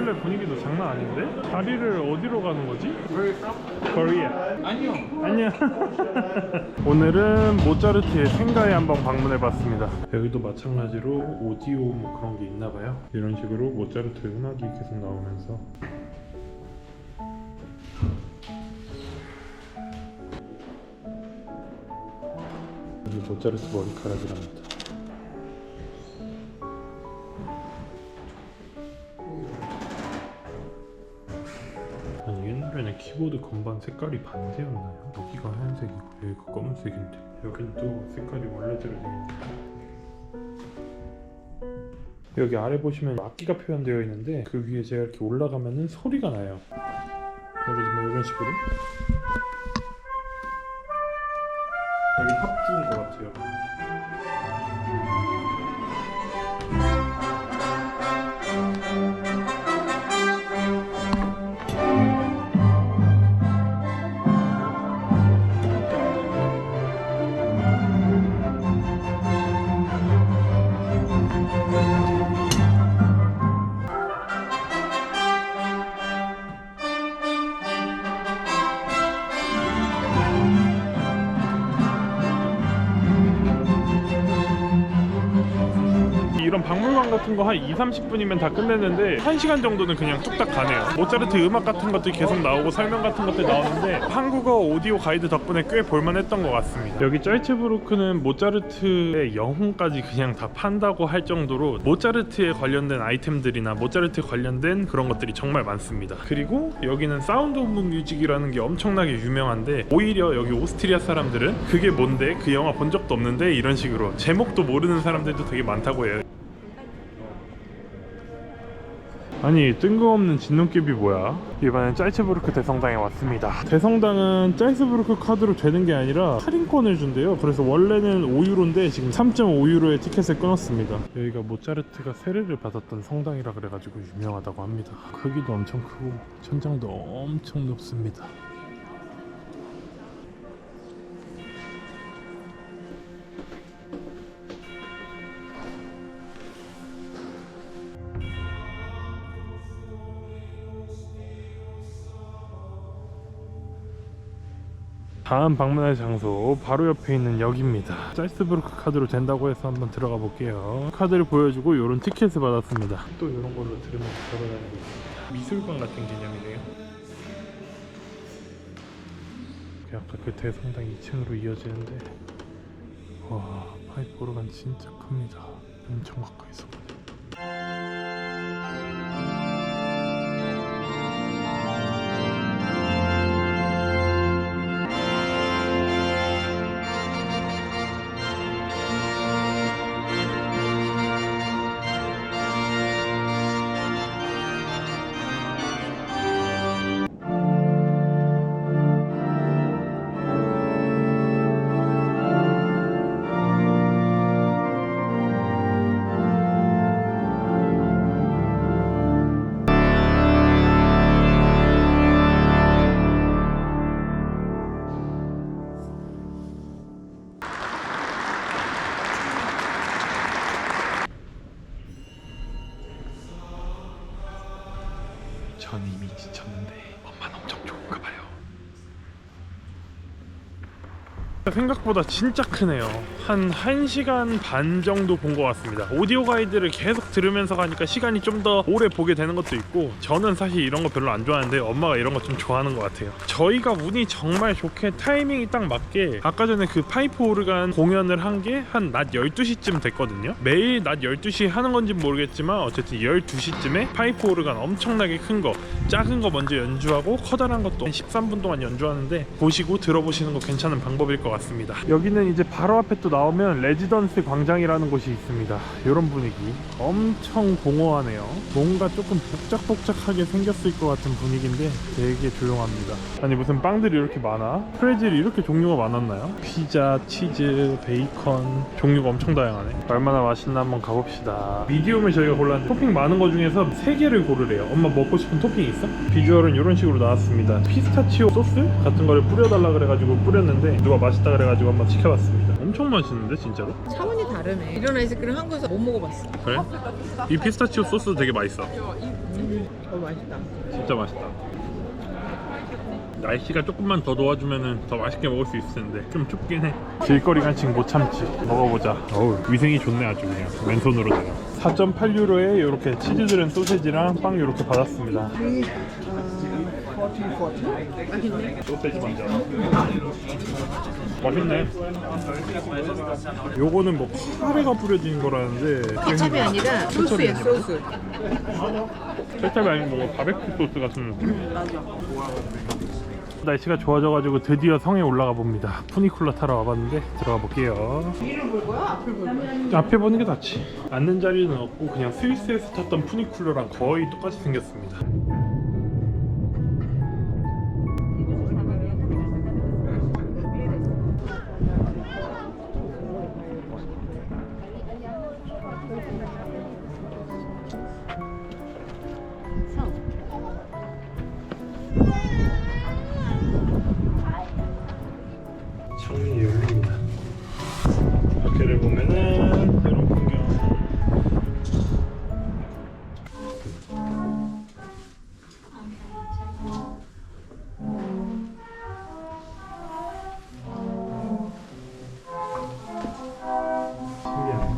인터넷 분위기도 장난 아닌데? 자리를 어디로 가는 거지? Where are you from? Korea. 안녕. 안녕. 오늘은 모차르트의 생가에 한번 방문해봤습니다. 여기도 마찬가지로 오디오 뭐 그런 게 있나봐요. 이런 식으로 모차르트 음악이 계속 나오면서 여기 모차르트 머리카락이랍니다. 아니 옛날에는 키보드 건반 색깔이 반대였나요? 여기가 하얀색이고 여기가 검은색인데 여긴 또 색깔이 원래대로 되어있는데 여기 아래 보시면 악기가 표현되어 있는데 그 위에 제가 이렇게 올라가면은 소리가 나요. 예를 들면 이런 식으로 여기 합주인 것 같아요. 이런 박물관 같은 거 한 2-30분이면 다 끝냈는데 1시간 정도는 그냥 뚝딱 가네요. 모차르트 음악 같은 것도 계속 나오고 설명 같은 것도 나오는데 한국어 오디오 가이드 덕분에 꽤 볼만했던 것 같습니다. 여기 짤츠부르크는 모차르트의 영혼까지 그냥 다 판다고 할 정도로 모차르트에 관련된 아이템들이나 모차르트에 관련된 그런 것들이 정말 많습니다. 그리고 여기는 사운드 오브 뮤직이라는 게 엄청나게 유명한데 오히려 여기 오스트리아 사람들은 그게 뭔데? 그 영화 본 적도 없는데? 이런 식으로 제목도 모르는 사람들도 되게 많다고 해요. 아니 뜬금없는 진눈깨비 뭐야? 이번엔 짤츠부르크 대성당에 왔습니다. 대성당은 짤츠부르크 카드로 되는 게 아니라 할인권을 준대요. 그래서 원래는 5유로인데 지금 3.5유로에 티켓을 끊었습니다. 여기가 모차르트가 세례를 받았던 성당이라 그래가지고 유명하다고 합니다. 크기도 엄청 크고 천장도 엄청 높습니다. 다음 방문할 장소 바로 옆에 있는 역입니다. 짤츠부르크 카드로 된다고 해서 한번 들어가 볼게요. 카드를 보여주고 이런 티켓을 받았습니다. 또 이런 걸로 들으면서 걸어다니고 있습니다. 미술관 같은 개념이네요. 아까 그 대성당 2층으로 이어지는데 와 파이프 오르간 진짜 큽니다. 엄청 가까이서 보네. 전 이미 지쳤는데 엄마는 엄청 좋은가 봐요. 생각보다 진짜 크네요. 한 1시간 반 정도 본 것 같습니다. 오디오 가이드를 계속 들으면서 가니까 시간이 좀 더 오래 보게 되는 것도 있고 저는 사실 이런 거 별로 안 좋아하는데 엄마가 이런 거 좀 좋아하는 것 같아요. 저희가 운이 정말 좋게 타이밍이 딱 맞게 아까 전에 그 파이프 오르간 공연을 한 게 한 낮 12시쯤 됐거든요. 매일 낮 12시에 하는 건지 모르겠지만 어쨌든 12시쯤에 파이프 오르간 엄청나게 큰 거 작은 거 먼저 연주하고 커다란 것도 한 13분 동안 연주하는데 보시고 들어보시는 거 괜찮은 방법일 것 같습니다. 여기는 이제 바로 앞에 또 나오면 레지던스 광장이라는 곳이 있습니다. 이런 분위기 엄청 공허하네요. 뭔가 조금 복작복작하게 생겼을 것 같은 분위기인데 되게 조용합니다. 아니 무슨 빵들이 이렇게 많아? 프레즐이 이렇게 종류가 많았나요? 피자, 치즈, 베이컨 종류가 엄청 다양하네. 얼마나 맛있나 한번 가봅시다. 미디움을 저희가 골랐는데 토핑 많은 거 중에서 3개를 고르래요. 엄마 먹고 싶은 토핑 있어? 비주얼은 이런 식으로 나왔습니다. 피스타치오 소스 같은 거를 뿌려달라 그래가지고 뿌렸는데 누가 맛있다 그래가지고 한번 시켜봤습니다. 엄청 맛있는데 진짜로? 차원이 다른 다르네. 이런 아이스크림 한국에서 못 먹어봤어. 그래? 이 피스타치오 소스도 되게 맛있어. 맛있다. 진짜 맛있다. 날씨가 조금만 더 도와주면 더 맛있게 먹을 수 있을 텐데 좀 춥긴 해. 길거리 간식 못 참지. 먹어보자. 어우, 위생이 좋네 아주 그냥. 왼손으로 내가 4.8유로에 이렇게 치즈 들은 소세지랑 빵 이렇게 받았습니다. 소세지 먼저. 맛있네. 요거는 뭐 카레가 뿌려진 거라는데 케찹이 아니라 소스에 소스. 케찹이 아니고 뭐 바베큐 소스 같은 느낌. 날씨가 좋아져가지고 드디어 성에 올라가 봅니다. 푸니쿨러 타러 와봤는데 들어가 볼게요. 이름 볼 거야? 앞을 볼 거야? 앞에 보는 게 낫지. 앉는 자리는 없고 그냥 스위스에서 탔던 푸니쿨러랑 거의 똑같이 생겼습니다. 창문이 열립니다. 밖에를 보면은 이런 풍경. 신기하네.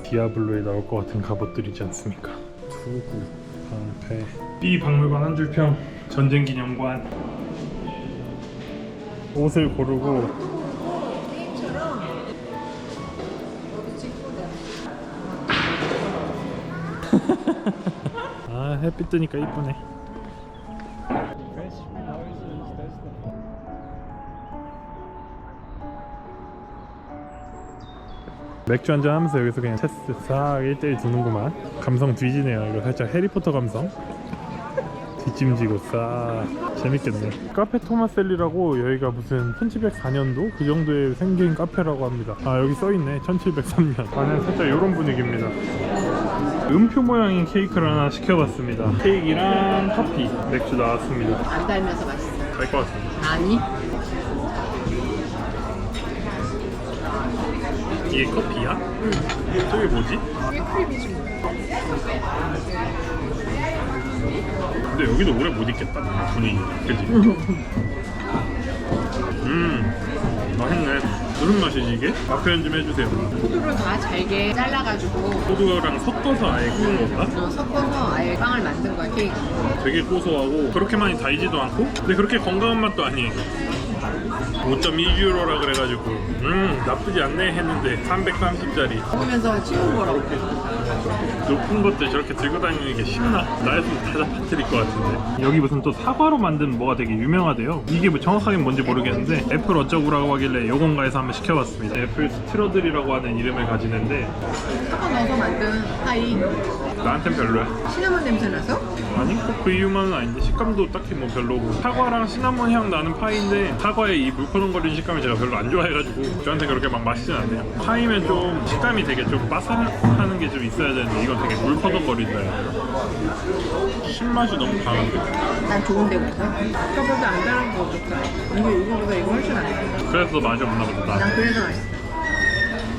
디아블로에 나올 것 같은 갑옷들이지 않습니까? 투구, 방패. 이 박물관 한 줄평, 전쟁기념관. 옷을 고르고 아, 햇빛 뜨니까 이쁘네. 맥주 한잔 하면서 여기서 그냥 체스 싹 1대1 두는구만. 감성 뒤지네요. 이거 살짝 해리포터 감성. 뒷짐지고 싹 재밌겠네. 카페 토마셀리라고 여기가 무슨 1704년도 그 정도에 생긴 카페라고 합니다. 아, 여기 써있네. 1703년. 안에 살짝 이런 분위기입니다. 음표 모양인 케이크를 하나 시켜봤습니다. 케이크랑 커피, 맥주 나왔습니다. 안 달면서 맛있어. 될 것 같습니다. 아니? 이게 커피야? 응. 저게 뭐지? 이게 크림이지 뭐. 근데 여기도 오래 못 있겠다. 분위기. 그치? 맛있네. 무슨 맛이지 이게? 맛 표현 좀 해주세요. 호두를 다 잘게 잘라가지고 호두랑 섞어서 아예 구운 건가? 섞어서 아예 빵을 만든 거야, 케이크. 되게 고소하고 그렇게 많이 달지도 않고 근데 그렇게 건강한 맛도 아니에요. 5.2유로라 그래가지고 나쁘지 않네 했는데 330짜리 먹으면서 찍은 거라고. 높은 것들 저렇게 들고 다니는 게 쉽나? 나였으면 다 잡아뜨릴 것 같은데. 여기 무슨 또 사과로 만든 뭐가 되게 유명하대요. 이게 뭐 정확하게 뭔지 모르겠는데 애플 어쩌구라고 하길래 요건가 해서 한번 시켜봤습니다. 애플 스트러들이라고 하는 이름을 가지는데 사과 넣어서 만든 파이. 나한텐 별로야. 시나몬 냄새 나서? 아니 꼭 그 이유만은 아닌데 식감도 딱히 뭐 별로고 사과랑 시나몬 향 나는 파이인데 사과의 이 물커덩거리는 식감을 제가 별로 안 좋아해가지고 저한테 그렇게 막 맛있진 않네요. 파이면 좀 식감이 되게 좀 바삭하는 게 좀 있어야 되는데 이건 되게 물커덩거린다. 신맛이 너무 강한데? 난 좋은데 그래서? 아까보다 안 달은 거 같아. 이거보다 이거 훨씬 안 돼. 그래서 맛이 없나 보다. 난 그래서 맛있어.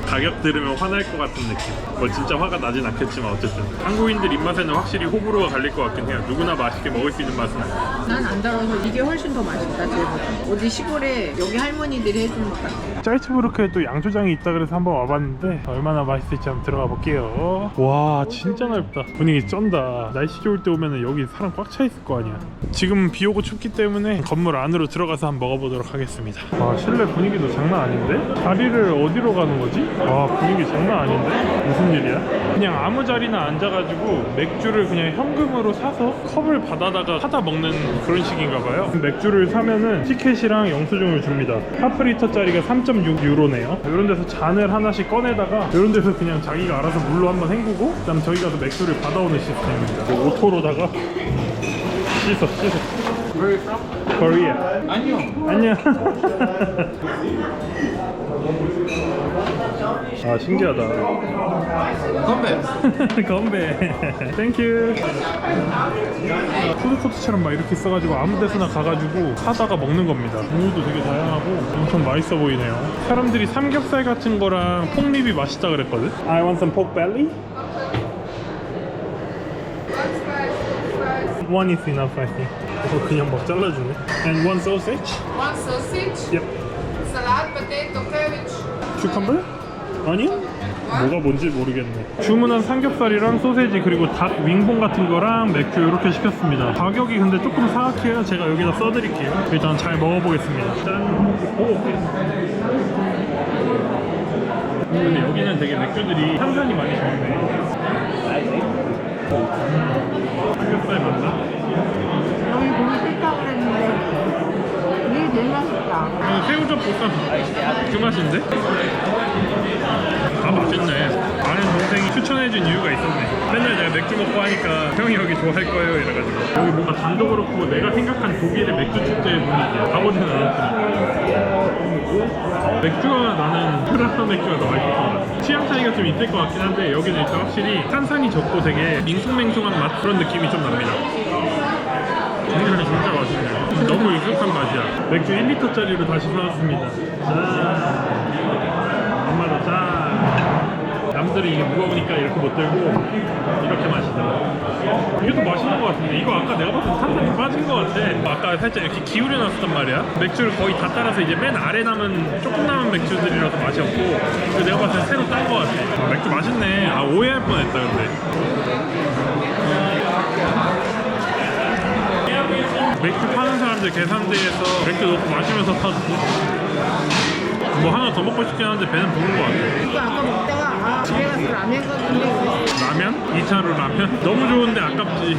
가격 들으면 화날 것 같은 느낌. 뭐 진짜 화가 나진 않겠지만 어쨌든 한국인들 입맛에는 확실히 호불호가 갈릴 것 같긴 해요. 누구나 맛있게 먹을 수 있는 맛은 아니에요. 난 안 달아서 이게 훨씬 더 맛있다, 쟤보다. 어디 시골에 여기 할머니들이 해주는 것 같아. 짤츠부르크에 또 양조장이 있다 그래서 한번 와봤는데 얼마나 맛있을지 한번 들어가 볼게요. 와, 진짜 넓다. 분위기 쩐다. 날씨 좋을 때 오면 여기 사람 꽉 차 있을 거 아니야. 지금 비 오고 춥기 때문에 건물 안으로 들어가서 한번 먹어보도록 하겠습니다. 와, 실내 분위기도 장난 아닌데? 자리를 어디로 가는 거지? 와, 분위기 장난 아닌데? 무슨 일이야? 그냥 아무 자리나 앉아가지고 맥주를 그냥 현금으로 사서 컵을 받아다가 사다 먹는 그런 식인가 봐요. 맥주를 사면은 티켓이랑 영수증을 줍니다. 하프리터짜리가 3.6유로네요. 이런 데서 잔을 하나씩 꺼내다가 이런 데서 그냥 자기가 알아서 물로 한번 헹구고 그다음 저희 가서 맥주를 받아오는 시스템입니다. 오토로다가 씻어. Where are you from? Korea. 안녕. 아 신기하다. 건배. 건배. 땡큐. 푸드코트처럼 막 이렇게 있어가지고 아무 데서나 가가지고 사다가 먹는 겁니다. 메뉴도 되게 다양하고 엄청 맛있어 보이네요. 사람들이 삼겹살 같은 거랑 폭립이 맛있다 그랬거든. I want some pork belly. One is enough, I think. 그냥 막 잘라주네. And one sausage. One sausage, Yep. salad, potato, cabbage. Cucumber? onion? 뭐가 뭔지 모르겠네. 주문한 삼겹살이랑 소세지 그리고 닭 윙봉 같은 거랑 맥주 이렇게 시켰습니다. 가격이 근데 조금 사악해요. 제가 여기다 써드릴게요. 일단 잘 먹어보겠습니다. 짠. 오. 근데 여기는 되게 맥주들이 탄산이 많이 좋네. 삼겹살 맞나? 여기 고기 싫다 그랬는데 이게 제일 맛있다. 새우젓 볶음 그 맛인데? 아 맛있네. 아는 동생이 추천해준 이유가 있었네. 맨날 내가 맥주 먹고 하니까 형이 여기 좋아할 거예요 이래가지고. 여기 뭔가 단도 그렇고 내가 생각한 독일의 맥주 축제의 분위기야. 가보지는 않았으니까. 맥주가 나는 프라하 맥주가 더 맛있을 것 같아. 취향 차이가 좀 있을 것 같긴 한데 여기는 일단 확실히 탄산이 적고 되게 밍숭맹숭한 맛 그런 느낌이 좀 납니다. 근데 진짜 맛있네요. 너무 익숙한 맛이야. 맥주 1리터짜리로 다시 사왔습니다. 짠. 엄마도 짠. 남들이 이게 무거우니까 이렇게 못 들고 이렇게 마시더라. 이게 더 맛있는 것 같은데 이거 아까 내가 봤을 때 탄산이 빠진 것 같아. 아까 살짝 이렇게 기울여 놨었단 말이야. 맥주를 거의 다 따라서 이제 맨 아래 남은 조금 남은 맥주들이라서 맛이 없고 이거 내가 봤을 때 새로 딴 것 같아. 맥주 맛있네. 아 오해할 뻔했다 근데. 맥주 파는 사람들 계산대에서 맥주 넣고 마시면서 타도 뭐 하나 더 먹고 싶긴 한데 배는 부른 것 같아. 이거 아까 먹다가 아 집에 가서 라면 가는데 라면? 2차로 라면? 너무 좋은데 아깝지.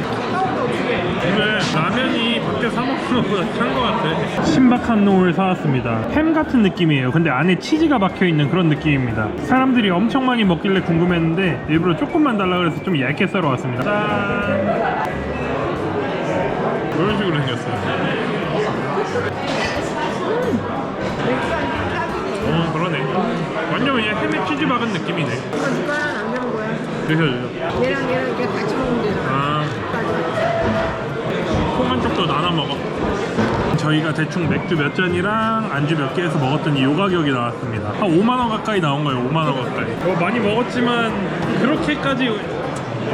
근데 라면이 밖에 사 먹는 것보다 싼 것 같아. 신박한 놈을 사왔습니다. 햄 같은 느낌이에요. 근데 안에 치즈가 박혀있는 그런 느낌입니다. 사람들이 엄청 많이 먹길래 궁금했는데 일부러 조금만 달라 그래서 좀 얇게 썰어 왔습니다. 짠! 이런 식으로 생겼어요. 그러네. 완전 그냥 햄에 치즈 박은 느낌이네. 이거 누가랑 남겨놓은 거야. 드셔주죠. 얘랑 이렇게 같이 먹으면 되잖아. 아, 콩 한 쪽도 나눠 먹어. 저희가 대충 맥주 몇 잔이랑 안주 몇 개에서 먹었더니 요 가격이 나왔습니다. 한 5만원 가까이 나온 거예요. 5만원 가까이. 많이 먹었지만 그렇게까지.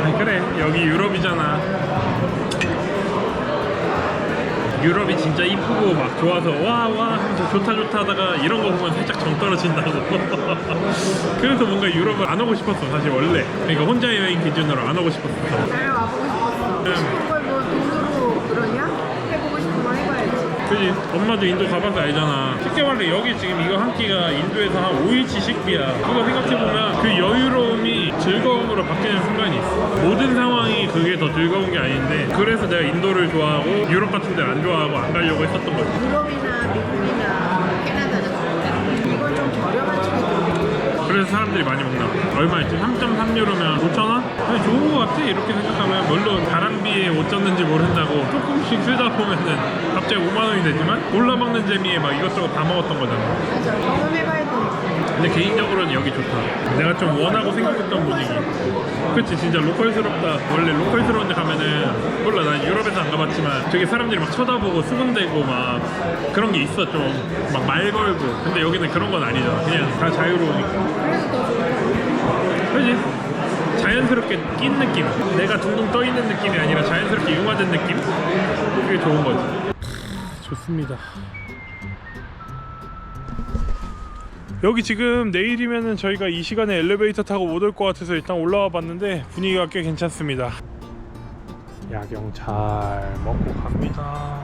아니 그래 여기 유럽이잖아. 유럽이 진짜 이쁘고 막 좋아서 와와 하면서 좋다 하다가 이런 거 보면 살짝 정 떨어진다고. 그래서 뭔가 유럽을 안 오고 싶었어 사실 원래. 그러니까 혼자 여행 기준으로 안 오고 싶었어. 나를 와보고 싶었어. 싶은 걸 뭐 돈으로 그러냐? 해보고 싶은 거 해봐야지. 그지? 엄마도 인도 가봐서 알잖아. 쉽게 말해 여기 지금 이거 한 끼가 인도에서 한 5일치 식비야. 그거 생각해보면 그 여유로움이 즐거움으로 바뀌는 순간이 있어. 모든 상황이 그게 더 즐거운 게 아닌데 그래서 내가 인도를 좋아하고 유럽 같은 데를 안 좋아하고 안 가려고 했었던 거지. 유럽이나 미국이나 캐나다는 그런데 이건 좀 저렴한 쪽이 좀 그래서 사람들이 많이 먹나 봐. 얼마였지? 3.3유로면 5,000원? 그냥 좋은 거 같아 이렇게 생각하면. 물론 가랑비에 옷 젖는지 모른다고 조금씩 쓰다 보면은 갑자기 5만원이 되지만 골라먹는 재미에 막 이것저것 다 먹었던 거잖아. 맞아. 경험해봐야 되니까. 근데 개인적으로는 여기 좋다. 내가 좀 원하고 생각했던 분위기. 그치 진짜 로컬스럽다. 원래 로컬스러운 데 가면은 몰라 난 유럽에서 안 가봤지만 되게 사람들이 막 쳐다보고 수군대고 막 그런 게 있어. 좀 막 말 걸고. 근데 여기는 그런 건 아니잖아. 그냥 다 자유로우니까. 그래서 더 좋은 그지? 자연스럽게 낀 느낌. 내가 둥둥 떠 있는 느낌이 아니라 자연스럽게 융화된 느낌? 그게 좋은 거지. 좋습니다. 여기 지금 내일이면은 저희가 이 시간에 엘리베이터 타고 못 올 것 같아서 일단 올라와 봤는데 분위기가 꽤 괜찮습니다. 야경 잘 먹고 갑니다.